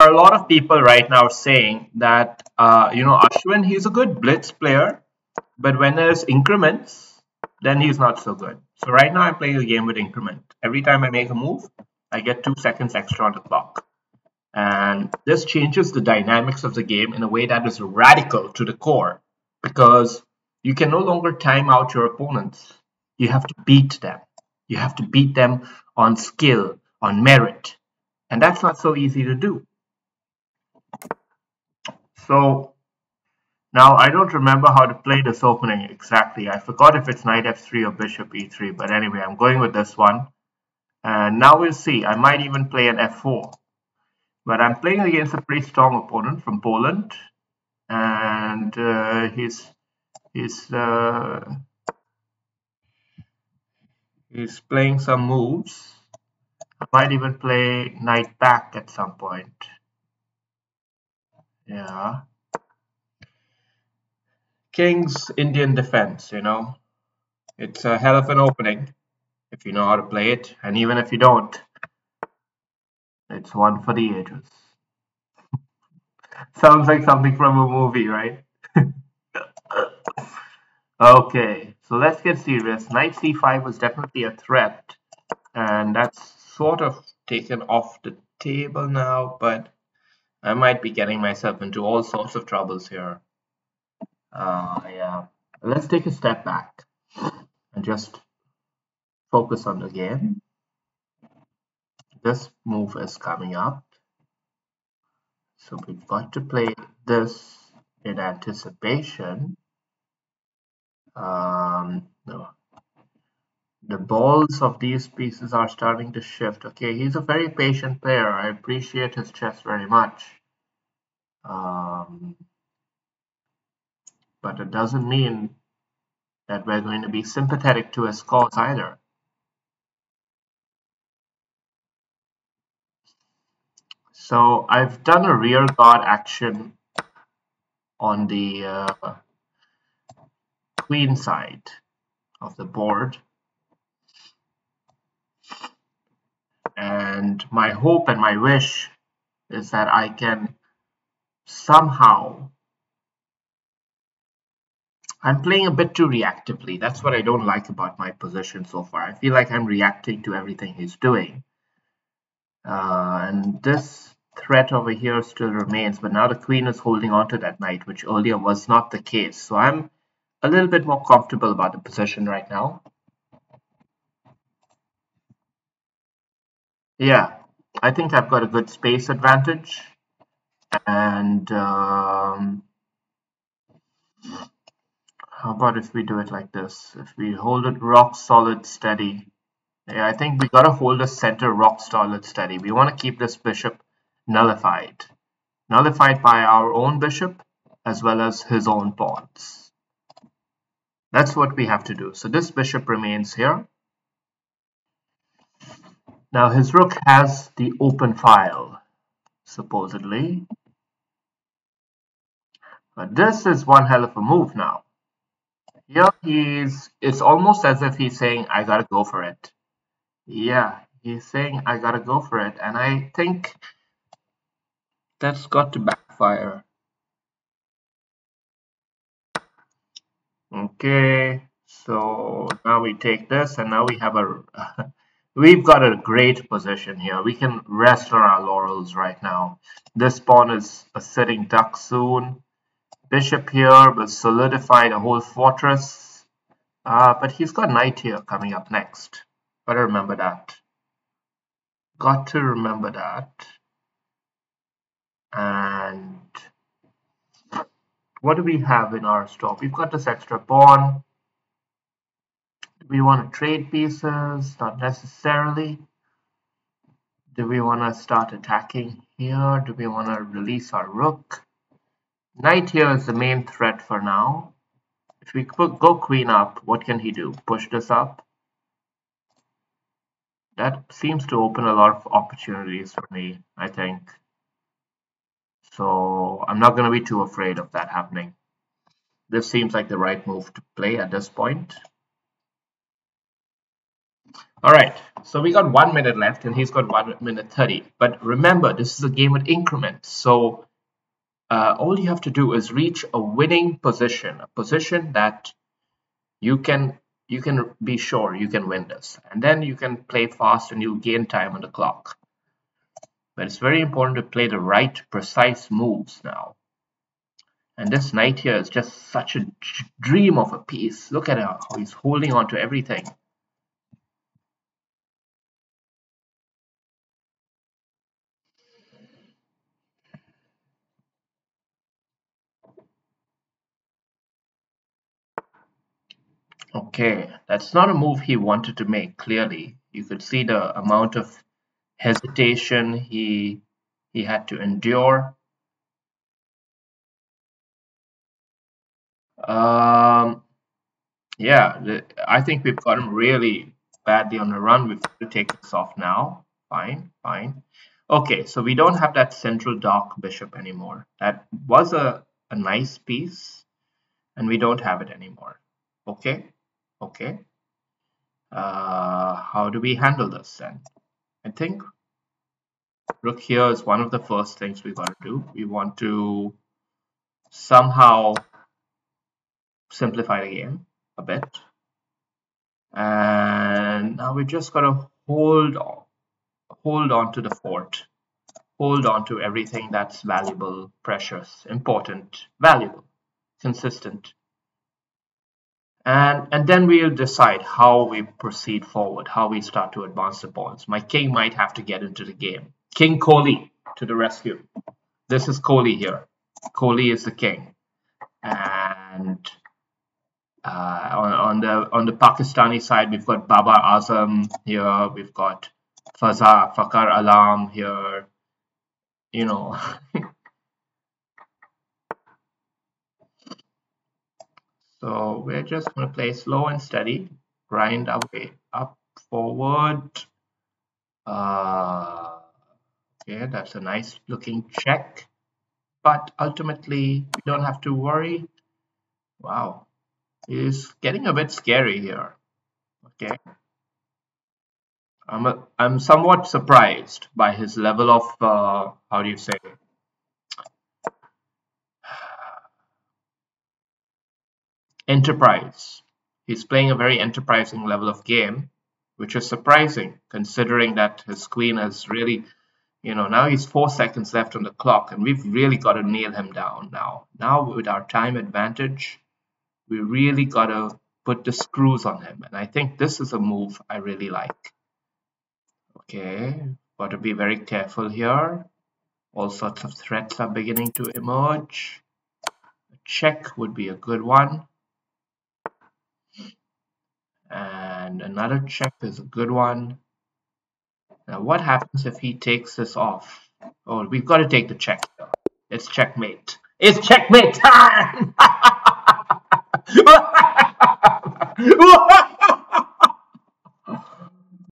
are a lot of people right now saying that Ashwin, he's a good blitz player, but when there's increments, then he's not so good. So right now I'm playing a game with increment. Every time I make a move, I get 2 seconds extra on the clock. And this changes the dynamics of the game in a way that is radical to the core, because you can no longer time out your opponents. You have to beat them. You have to beat them on skill, on merit. And that's not so easy to do. So now I don't remember how to play this opening exactly. I forgot if it's knight f3 or bishop e3, but anyway, I'm going with this one. And now we'll see. I might even play an f4. But I'm playing against a pretty strong opponent from Poland, and he's playing some moves. I might even play knight back at some point. Yeah. King's Indian defense, it's a hell of an opening if you know how to play it, and even if you don't, it's one for the ages. Sounds like something from a movie, right? Okay, so let's get serious. Knight c5 was definitely a threat, and that's sort of taken off the table now, but I might be getting myself into all sorts of troubles here. Yeah. Let's take a step back and just focus on the game. This move is coming up, so we've got to play this in anticipation. No. The balls of these pieces are starting to shift. Okay, he's a very patient player. I appreciate his chess very much. But it doesn't mean that we're going to be sympathetic to his cause either. So I've done a rear guard action on the queen side of the board. And my hope and my wish is that I can somehow... I'm playing a bit too reactively. That's what I don't like about my position so far. I feel like I'm reacting to everything he's doing. And this threat over here still remains, but now the queen is holding on to that knight, which earlier was not the case. So I'm a little bit more comfortable about the position right now. Yeah, I think I've got a good space advantage. And how about if we do it like this? If we hold it rock solid steady. Yeah, I think we gotta hold the center rock solid steady. We want to keep this bishop nullified. Nullified by our own bishop as well as his own pawns. That's what we have to do. So this bishop remains here. Now his rook has the open file, supposedly. But this is one hell of a move now. Here it's almost as if he's saying, I gotta go for it. Yeah, he's saying, I gotta go for it. And I think that's got to backfire. Okay, so now we take this, and now we have we've got a great position here. We can rest on our laurels right now. This pawn is a sitting duck soon. Bishop here will solidify the whole fortress. But he's got knight here coming up next. Gotta remember that. Got to remember that. And what do we have in our store? We've got this extra pawn. Do we want to trade pieces? Not necessarily. Do we want to start attacking here? Do we want to release our rook? Knight here is the main threat for now. If we go queen up, what can he do? Push this up? That seems to open a lot of opportunities for me, I think. So I'm not going to be too afraid of that happening. This seems like the right move to play at this point. All right, so we got 1 minute left and he's got 1 minute 30. But remember, this is a game with increments. So all you have to do is reach a winning position, a position that you can be sure you can win this. And then you can play fast and you'll gain time on the clock. But it's very important to play the right, precise moves now. And this knight here is just such a dream of a piece. Look at how he's holding on to everything. Okay, that's not a move he wanted to make, clearly. You could see the amount of hesitation he had to endure. Yeah, I think we've got him really badly on the run. We've got to take this off now. Fine, fine. Okay, so we don't have that central dark bishop anymore. That was a nice piece, and we don't have it anymore. Okay, okay. How do we handle this then? I think rook here is one of the first things we got to do. We want to somehow simplify the game a bit. And now we just got to hold on to the fort. Hold on to everything that's valuable, precious, important, valuable, consistent. And then we'll decide how we proceed forward, how we start to advance the pawns. My king might have to get into the game. King Kohli to the rescue. This is Kohli here. Kohli is the king. And on the Pakistani side, we've got Babar Azam here. We've got Fakhar Alam here. You know. So we're just going to play slow and steady, grind our way up, forward. Okay, that's a nice looking check. But ultimately, we don't have to worry. Wow, it's getting a bit scary here. Okay. I'm somewhat surprised by his level of, how do you say, enterprise. He's playing a very enterprising level of game, which is surprising considering that his queen has really, now he's 4 seconds left on the clock and we've really got to nail him down now. Now with our time advantage, we really got to put the screws on him. And I think this is a move I really like. Okay, got to be very careful here. All sorts of threats are beginning to emerge. A check would be a good one. And another check is a good one. Now what happens if he takes this off? Oh, we've got to take the check here. It's checkmate. It's checkmate time!